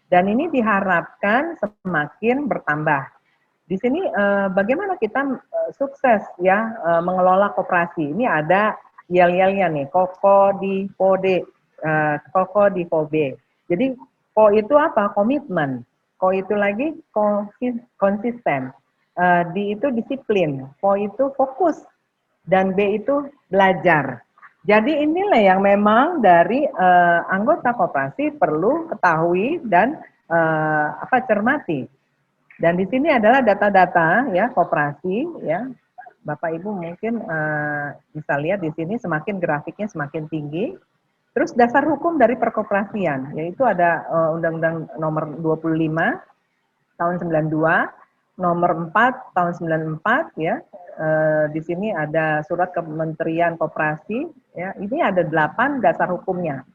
Dan ini diharapkan semakin bertambah. Di sini bagaimana kita sukses ya mengelola koperasi. Ini ada yel-yelnya nih, Koko di Kode, Koko di Kobe. Jadi Ko itu apa? Komitmen. Ko itu lagi konsisten. D itu disiplin. Ko itu fokus. Dan B itu belajar. Jadi inilah yang memang dari anggota koperasi perlu ketahui dan cermati. Dan di sini adalah data-data ya koperasi ya. Bapak Ibu mungkin bisa lihat di sini semakin grafiknya semakin tinggi. Terus dasar hukum dari perkoperasian, yaitu ada Undang-Undang Nomor 25 tahun 92, Nomor 4 tahun 94 ya. Di sini ada Surat Kementerian Koperasi ya. Ini ada 8 dasar hukumnya.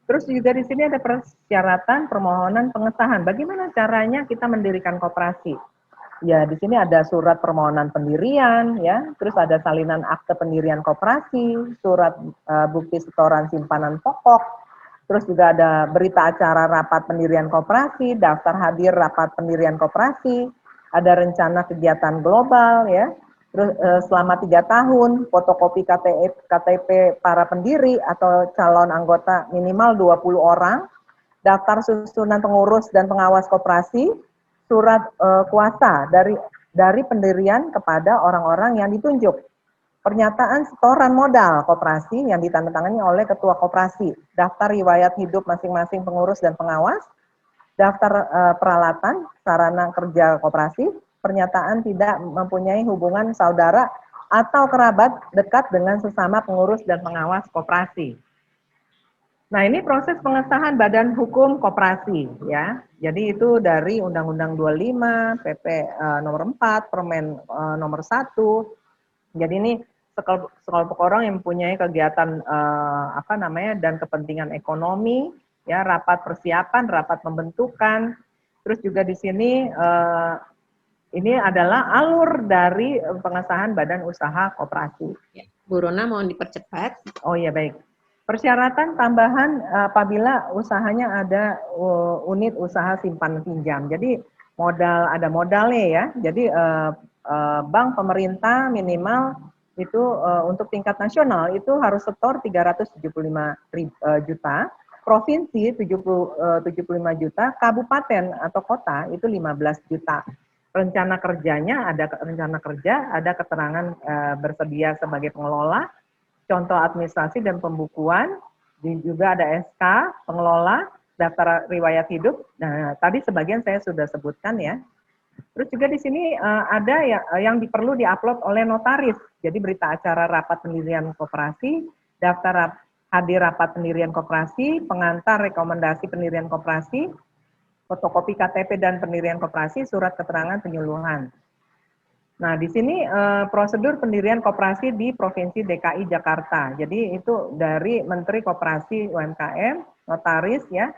Terus juga di sini ada persyaratan permohonan pengesahan. Bagaimana caranya kita mendirikan koperasi? Ya, di sini ada surat permohonan pendirian, ya, terus ada salinan akte pendirian koperasi, surat bukti setoran simpanan pokok, terus juga ada berita acara rapat pendirian koperasi, daftar hadir rapat pendirian koperasi, ada rencana kegiatan global, ya, terus selama 3 tahun, fotokopi KTP para pendiri atau calon anggota minimal 20 orang, daftar susunan pengurus dan pengawas koperasi, surat kuasa dari pendirian kepada orang-orang yang ditunjuk. pernyataan setoran modal koperasi yang ditandatangani oleh ketua koperasi, daftar riwayat hidup masing-masing pengurus dan pengawas, daftar peralatan sarana kerja koperasi, pernyataan tidak mempunyai hubungan saudara atau kerabat dekat dengan sesama pengurus dan pengawas koperasi. Nah, ini proses pengesahan Badan Hukum Koperasi ya. Jadi itu dari Undang-Undang 25, PP nomor 4, Permen nomor 1. Jadi ini sekelompok orang yang mempunyai kegiatan dan kepentingan ekonomi, ya, rapat persiapan, rapat pembentukan. Terus juga di sini ini adalah alur dari pengesahan Badan Usaha Koperasi. Ya, Bu Rona mohon dipercepat. Oh iya, baik. Persyaratan tambahan apabila usahanya ada unit usaha simpan pinjam. Jadi ada modalnya ya. Jadi bank pemerintah minimal itu untuk tingkat nasional itu harus setor 375 juta, provinsi 75 juta, kabupaten atau kota itu 15 juta. Rencana kerjanya ada rencana kerja, ada keterangan bersedia sebagai pengelola, contoh administrasi dan pembukuan, juga ada SK pengelola, daftar riwayat hidup. Nah, tadi sebagian saya sudah sebutkan ya. Terus juga di sini ada yang perlu diupload oleh notaris. Jadi berita acara rapat pendirian koperasi, daftar hadir rapat pendirian koperasi, pengantar rekomendasi pendirian koperasi, fotokopi KTP dan pendirian koperasi, surat keterangan penyuluhan. Nah, di sini prosedur pendirian koperasi di Provinsi DKI Jakarta. Jadi itu dari Menteri Koperasi UMKM, notaris ya,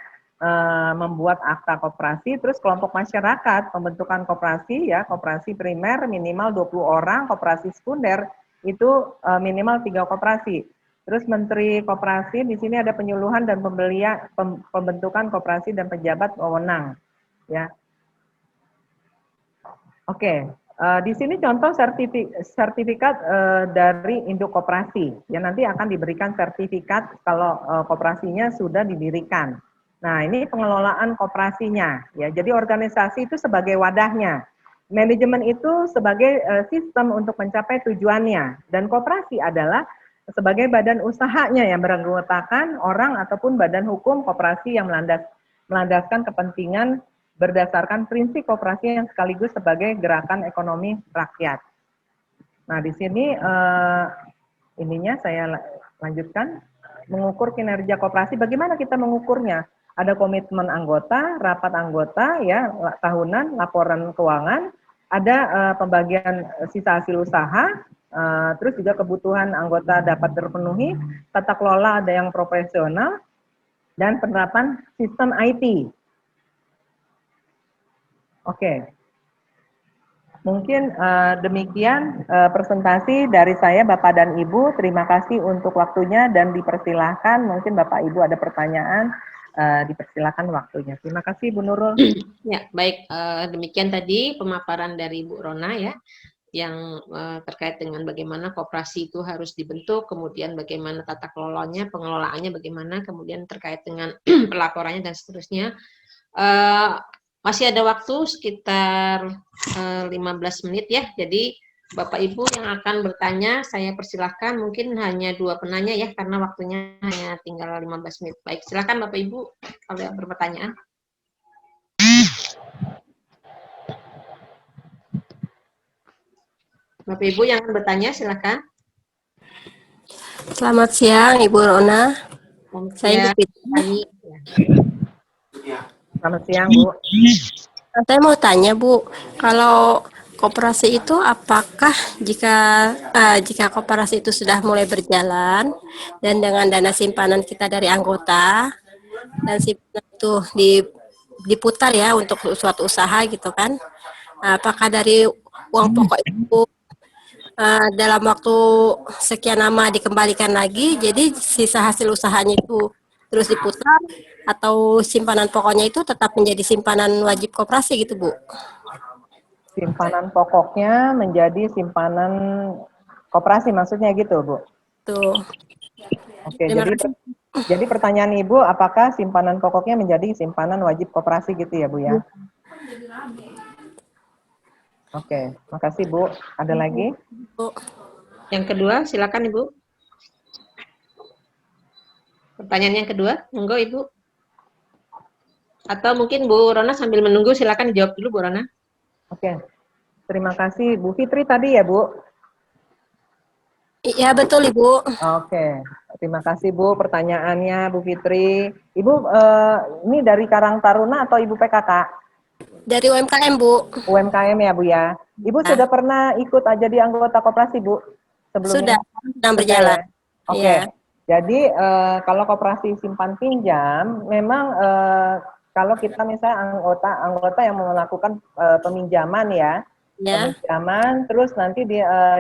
membuat akta koperasi, terus kelompok masyarakat, pembentukan koperasi ya, koperasi primer minimal 20 orang, koperasi sekunder itu minimal 3 koperasi. Terus Menteri Koperasi di sini ada penyuluhan dan pembentukan koperasi dan pejabat wewenang ya. Oke. Di sini contoh sertifikat dari induk koperasi, yang nanti akan diberikan sertifikat kalau koperasinya sudah didirikan. Nah, ini pengelolaan koperasinya, ya. Jadi organisasi itu sebagai wadahnya, manajemen itu sebagai sistem untuk mencapai tujuannya, dan koperasi adalah sebagai badan usahanya yang beranggotakan orang ataupun badan hukum koperasi yang melandaskan kepentingan berdasarkan prinsip koperasi yang sekaligus sebagai gerakan ekonomi rakyat. Nah, di sini ininya saya lanjutkan, mengukur kinerja koperasi. Bagaimana kita mengukurnya? Ada komitmen anggota, rapat anggota, ya, tahunan, laporan keuangan, ada pembagian sisa hasil usaha, terus juga kebutuhan anggota dapat terpenuhi, tata kelola ada yang profesional, dan penerapan sistem IT. Oke, mungkin demikian presentasi dari saya Bapak dan Ibu. Terima kasih untuk waktunya dan dipersilahkan, mungkin Bapak Ibu ada pertanyaan, dipersilahkan waktunya. Terima kasih Bu Nurul. Ya, baik, demikian tadi pemaparan dari Bu Rona ya, yang terkait dengan bagaimana koperasi itu harus dibentuk, kemudian bagaimana tata kelolanya, pengelolaannya bagaimana, kemudian terkait dengan pelaporannya dan seterusnya. Masih ada waktu sekitar 15 menit ya, jadi Bapak Ibu yang akan bertanya, saya persilahkan, mungkin hanya 2 penanya ya, karena waktunya hanya tinggal 15 menit. Baik, silakan Bapak Ibu kalau yang berpertanyaan. Bapak Ibu yang bertanya, silakan. Selamat siang, Ibu Rona. Saya Bu Fitri. Selamat siang, Bu. Saya mau tanya, Bu, kalau koperasi itu apakah jika koperasi itu sudah mulai berjalan dan dengan dana simpanan kita dari anggota dan simpanan itu diputar ya untuk suatu usaha gitu kan, apakah dari uang pokok itu dalam waktu sekian lama dikembalikan lagi, jadi sisa hasil usahanya itu terus diputar, atau simpanan pokoknya itu tetap menjadi simpanan wajib koperasi gitu, Bu? Simpanan pokoknya menjadi simpanan koperasi, maksudnya gitu, Bu? Tuh. Oke, jadi pertanyaan Ibu, apakah simpanan pokoknya menjadi simpanan wajib koperasi gitu ya, Bu ya? Oke, makasih Bu. Ada lagi? Bu. Yang kedua, silakan Ibu. Pertanyaan yang kedua, monggo Ibu. Atau mungkin Bu Rona sambil menunggu, silakan dijawab dulu Bu Rona. Oke, terima kasih Bu Fitri tadi ya Bu. Iya betul Ibu. Oke, terima kasih Bu pertanyaannya Bu Fitri. Ibu ini dari Karang Taruna atau Ibu PKK? Dari UMKM Bu. UMKM ya Bu ya. Ibu Ya. sudah pernah ikut jadi anggota koperasi Bu sebelumnya? Sedang berjalan. Ya? Oke. Ya. Jadi kalau koperasi simpan pinjam, memang kalau kita misalnya anggota yang melakukan peminjaman ya, peminjaman, terus nanti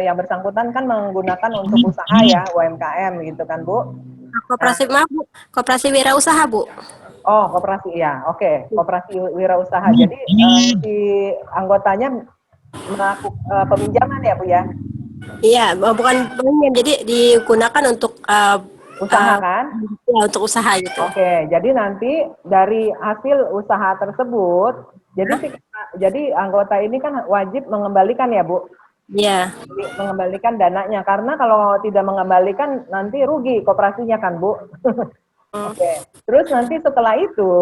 yang bersangkutan kan menggunakan untuk usaha ya, UMKM gitu kan Bu. Koperasi Bu, koperasi wirausaha Bu. Oh, koperasi ya, oke, koperasi wirausaha. Jadi si anggotanya melakukan peminjaman ya Bu ya? Iya, bukan peminjam, jadi digunakan untuk usaha kan? Ya, untuk usaha gitu. Oke, jadi nanti dari hasil usaha tersebut, jadi anggota ini kan wajib mengembalikan ya Bu? Iya. Mengembalikan dananya, karena kalau tidak mengembalikan nanti rugi koperasinya kan Bu? Oke, terus nanti setelah itu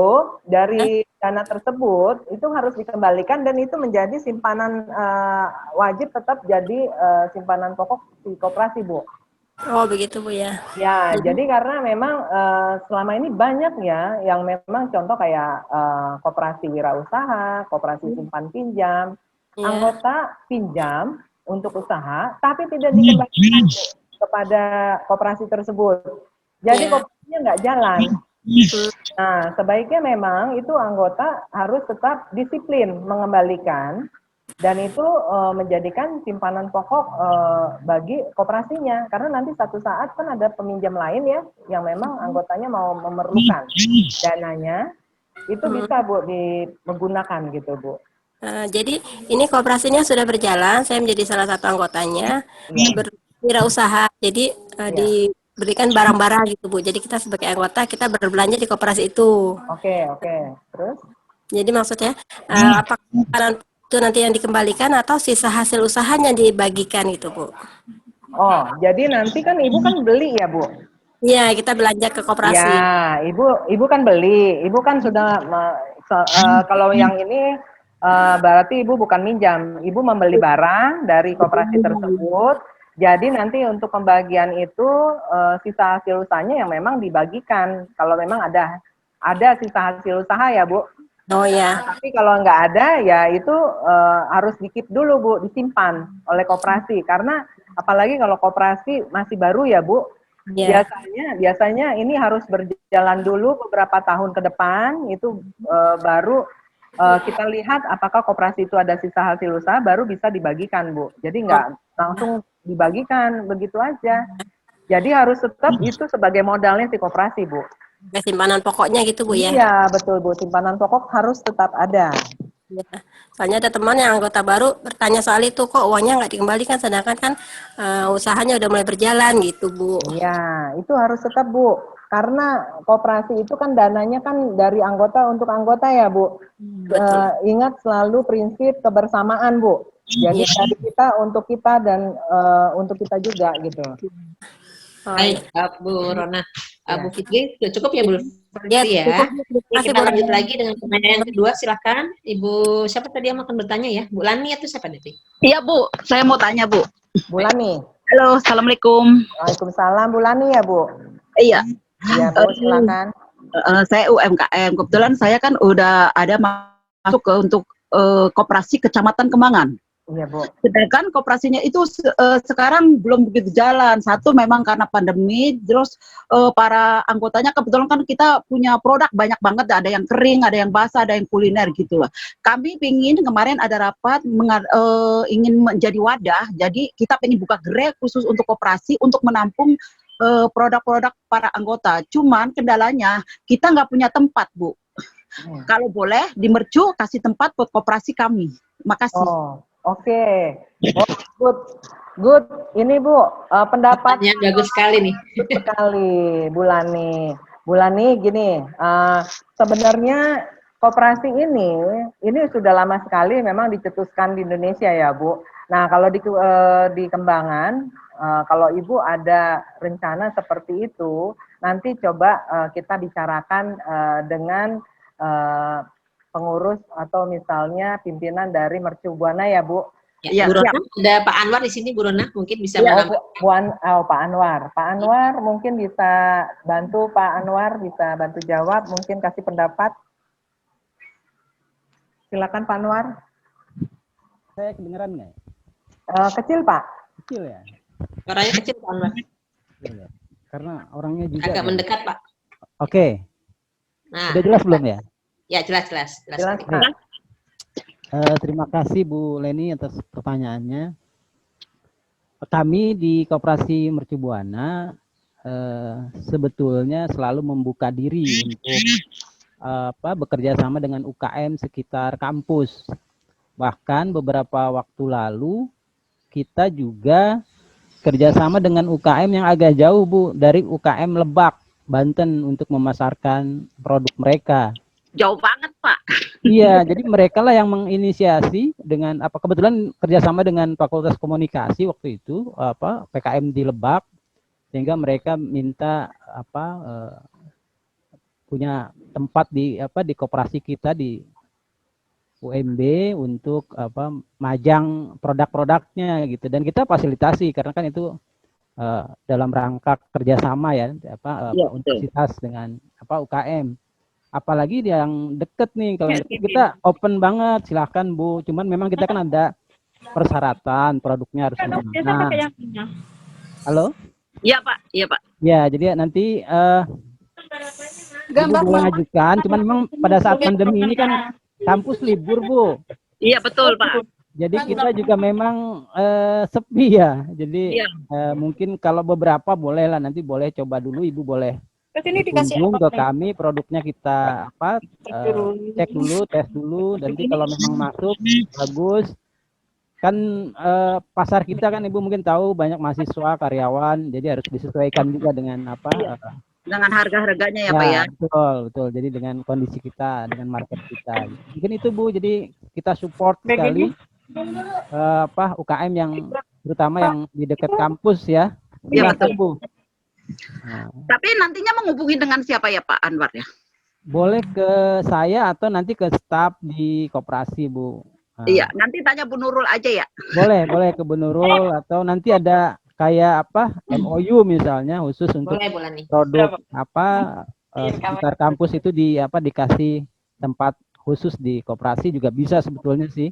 dari dana tersebut itu harus dikembalikan dan itu menjadi simpanan wajib tetap jadi simpanan pokok di koperasi Bu. Oh begitu Bu ya. Ya, jadi karena memang selama ini banyak ya yang memang contoh kayak koperasi wirausaha, koperasi simpan pinjam, anggota pinjam untuk usaha, tapi tidak dikembalikan kepada koperasi tersebut. Jadi koperasinya nggak jalan. Nah, sebaiknya memang itu anggota harus tetap disiplin mengembalikan dan itu menjadikan simpanan pokok bagi koperasinya, karena nanti satu saat kan ada peminjam lain ya yang memang anggotanya mau memerlukan dananya, itu bisa Bu digunakan gitu Bu. Jadi ini koperasinya sudah berjalan, saya menjadi salah satu anggotanya, berwirausaha, jadi diberikan barang-barang gitu Bu. Jadi kita sebagai anggota kita berbelanja di koperasi itu. Oke, terus? Jadi maksudnya apakah barang itu nanti yang dikembalikan atau sisa hasil usahanya dibagikan gitu Bu? Oh, jadi nanti kan Ibu kan beli ya Bu? Iya, kita belanja ke koperasi. Ya, Ibu kan beli, Ibu kan sudah kalau yang ini berarti Ibu bukan minjam, Ibu membeli barang dari koperasi tersebut. Jadi nanti untuk pembagian itu sisa hasil usahanya yang memang dibagikan. Kalau memang ada sisa hasil usaha ya Bu. Oh ya. Nah, tapi kalau nggak ada ya itu harus di-keep dulu Bu, disimpan oleh koperasi. Karena apalagi kalau koperasi masih baru ya Bu. Biasanya ini harus berjalan dulu beberapa tahun ke depan, itu baru kita lihat apakah koperasi itu ada sisa hasil usaha, baru bisa dibagikan Bu. Jadi nggak langsung dibagikan begitu aja. Jadi harus tetap itu sebagai modalnya si koperasi Bu. Simpanan pokoknya gitu Bu ya? Iya betul Bu, simpanan pokok harus tetap ada. Ya. Soalnya ada teman yang anggota baru bertanya soal itu, kok uangnya nggak dikembalikan, sedangkan kan usahanya udah mulai berjalan gitu Bu. Iya, itu harus tetap Bu, karena koperasi itu kan dananya kan dari anggota untuk anggota ya Bu. Ingat selalu prinsip kebersamaan Bu. Jadi dari kita untuk kita dan untuk kita juga gitu. Baik, Bu Rona. Bu Fitri, sudah cukup ya Bu Fitri ya? Kita lanjut lagi dengan pertanyaan yang kedua, silakan. Ibu, siapa tadi yang akan bertanya ya? Bu Lani atau siapa tadi? Iya Bu, saya mau tanya Bu. Bu Lani. Halo, Assalamualaikum. Waalaikumsalam Bu Lani ya Bu? Iya. Iya Bu, silakan. Saya UMKM, kebetulan saya kan udah ada masuk ke untuk koperasi Kecamatan Kembangan. Iya Bu. Sedangkan koperasinya itu sekarang belum begitu jalan. Satu memang karena pandemi, terus para anggotanya kebetulan kan kita punya produk banyak banget, ada yang kering, ada yang basah, ada yang kuliner gitu loh. Kami pingin kemarin ada rapat ingin menjadi wadah, jadi kita pengen buka gerai khusus untuk koperasi untuk menampung produk-produk para anggota. Cuman kendalanya kita nggak punya tempat Bu. Kalau boleh di Mercu kasih tempat buat koperasi kami. Makasih. Oke. Good. Ini Bu, pendapatnya bagus sekali nih. Sekali, Bu Lani. Bu Lani gini, sebenarnya koperasi ini sudah lama sekali memang dicetuskan di Indonesia ya Bu. Nah kalau di Kembangan kalau Ibu ada rencana seperti itu, nanti coba kita bicarakan dengan pengurus atau misalnya pimpinan dari Mercu Buana ya Bu. Ya, Bu Rona, ada Pak Anwar di sini, Bu Rona, mungkin bisa menambahkan. Pak Anwar. Pak Anwar mungkin bisa bantu, Pak Anwar bisa bantu jawab, mungkin kasih pendapat. Silakan Pak Anwar. Saya kedengeran nggak? Kecil Pak. Kecil ya? Suaranya kecil Pak Anwar. Karena orangnya juga agak mendekat Pak. Oke. Nah, udah jelas belum ya? Ya, jelas. Terima kasih Bu Leni atas pertanyaannya. Kami di Koperasi Mercu Buana sebetulnya selalu membuka diri untuk bekerja sama dengan UKM sekitar kampus. Bahkan beberapa waktu lalu kita juga kerjasama dengan UKM yang agak jauh Bu, dari UKM Lebak, Banten untuk memasarkan produk mereka. Jauh banget Pak. Iya, jadi mereka lah yang menginisiasi dengan kebetulan kerjasama dengan Fakultas Komunikasi waktu itu PKM di Lebak, sehingga mereka minta punya tempat di koperasi kita di UMB untuk majang produk-produknya gitu, dan kita fasilitasi karena kan itu dalam rangka kerjasama ya universitas dengan UKM. Apalagi yang deket nih, kalau kita open banget, silahkan Bu. Cuman memang kita kan ada persyaratan, produknya harus gimana. Halo? Iya Pak, iya Pak. Ya, jadi nanti Ibu boleh ngajukan, cuman memang pada saat pandemi ini kan kampus libur Bu. Iya betul Pak. Jadi kita juga memang sepi ya. Jadi mungkin kalau beberapa boleh lah, nanti boleh coba dulu, Ibu boleh kunjung ke kami, produknya kita cek dulu, tes dulu, dan nanti kalau memang masuk bagus kan pasar kita kan Ibu mungkin tahu banyak mahasiswa, karyawan, jadi harus disesuaikan juga dengan dengan harga-harganya ya Pak ya. Betul. Jadi dengan kondisi kita, dengan market kita. Mungkin itu Bu, jadi kita support sekali UKM yang terutama yang di dekat kampus ya. Iya betul Bu. Nah. Tapi nantinya menghubungi dengan siapa ya Pak Anwar ya? Boleh ke saya atau nanti ke staf di koperasi Bu. Nah. Iya, nanti tanya Bu Nurul aja ya. Boleh ke Bu Nurul, atau nanti ada kayak MOU misalnya khusus untuk produk sekitar kampus itu dikasih tempat khusus di koperasi juga bisa sebetulnya sih.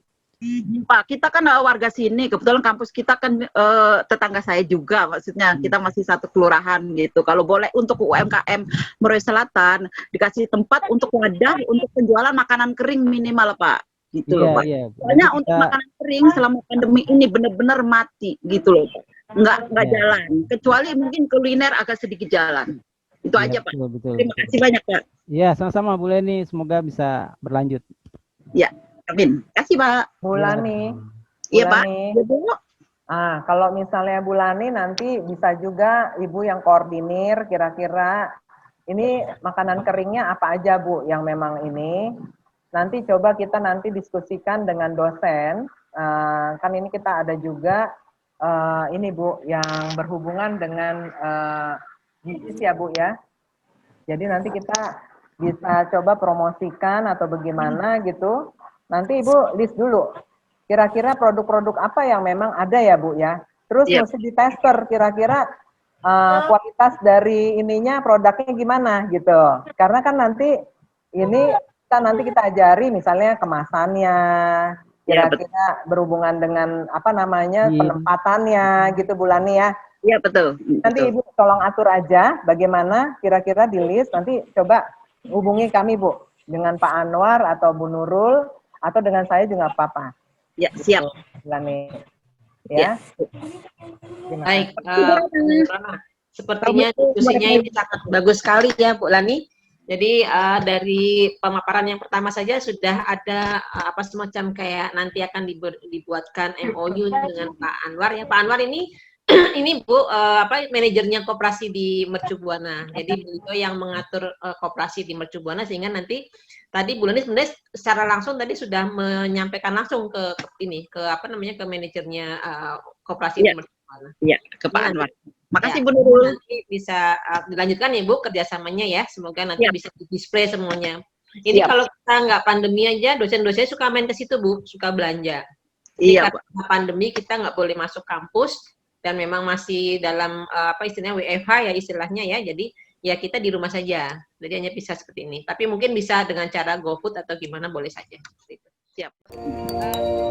Pak, kita kan warga sini, kebetulan kampus kita kan tetangga saya juga, maksudnya kita masih satu kelurahan gitu. Kalau boleh untuk UMKM Meruya Selatan dikasih tempat untuk wadah untuk penjualan makanan kering minimal Pak, gitu loh Pak. Soalnya untuk makanan kering selama pandemi ini benar-benar mati gitu loh Pak. Nggak jalan, kecuali mungkin kuliner agak sedikit jalan. Itu aja Pak. Betul. Terima kasih banyak Pak. Iya, sama-sama Bu Leni, semoga bisa berlanjut. Ya. Amin. Kasih Pak. Bu Lani. Iya Pak. Kalau misalnya Bu Lani nanti bisa juga Ibu yang koordinir kira-kira ini makanan keringnya apa aja Bu yang memang ini. Nanti coba kita nanti diskusikan dengan dosen. Kan ini kita ada juga ini Bu yang berhubungan dengan bisnis ya Bu ya. Jadi nanti kita bisa coba promosikan atau bagaimana gitu. Nanti Ibu list dulu, kira-kira produk-produk apa yang memang ada ya Bu ya. Terus mesti ditester kira-kira kualitas dari ininya produknya gimana gitu. Karena kan nanti ini kita ajari misalnya kemasannya, kira-kira berhubungan dengan penempatannya gitu Bu Lani ya. Iya betul. Nanti Ibu tolong atur aja bagaimana kira-kira di list, nanti coba hubungi kami Bu dengan Pak Anwar atau Bu Nurul. Atau dengan saya juga apa-apa. Ya, siap. Lani. Ya. Baik, sepertinya diskusinya ini sangat bagus sekali ya Bu Lani. Jadi dari pemaparan yang pertama saja sudah ada semacam kayak nanti akan dibuatkan MOU dengan Pak Anwar ya. Pak Anwar ini Bu manajernya koperasi di Mercu Buana. Jadi beliau yang mengatur koperasi di Mercu Buana, sehingga nanti tadi Bu Lani sebenarnya secara langsung tadi sudah menyampaikan langsung ke manajernya koperasi di Mercu Iya, ke Pak Ini Anwar. nanti, Makasih ya, Bu Nurul. nanti bisa dilanjutkan ya Bu kerjasamanya ya. Semoga nanti Siap. bisa di-display semuanya. Ini Siap. kalau kita nggak pandemi aja, dosen-dosennya suka main ke situ Bu, suka belanja. Jadi Iya, karena pandemi kita nggak boleh masuk kampus dan memang masih dalam apa istilahnya WFH ya istilahnya ya. Jadi ya kita di rumah saja. Jadi hanya bisa seperti ini. Tapi mungkin bisa dengan cara GoFood atau gimana boleh saja. Seperti itu. Siap.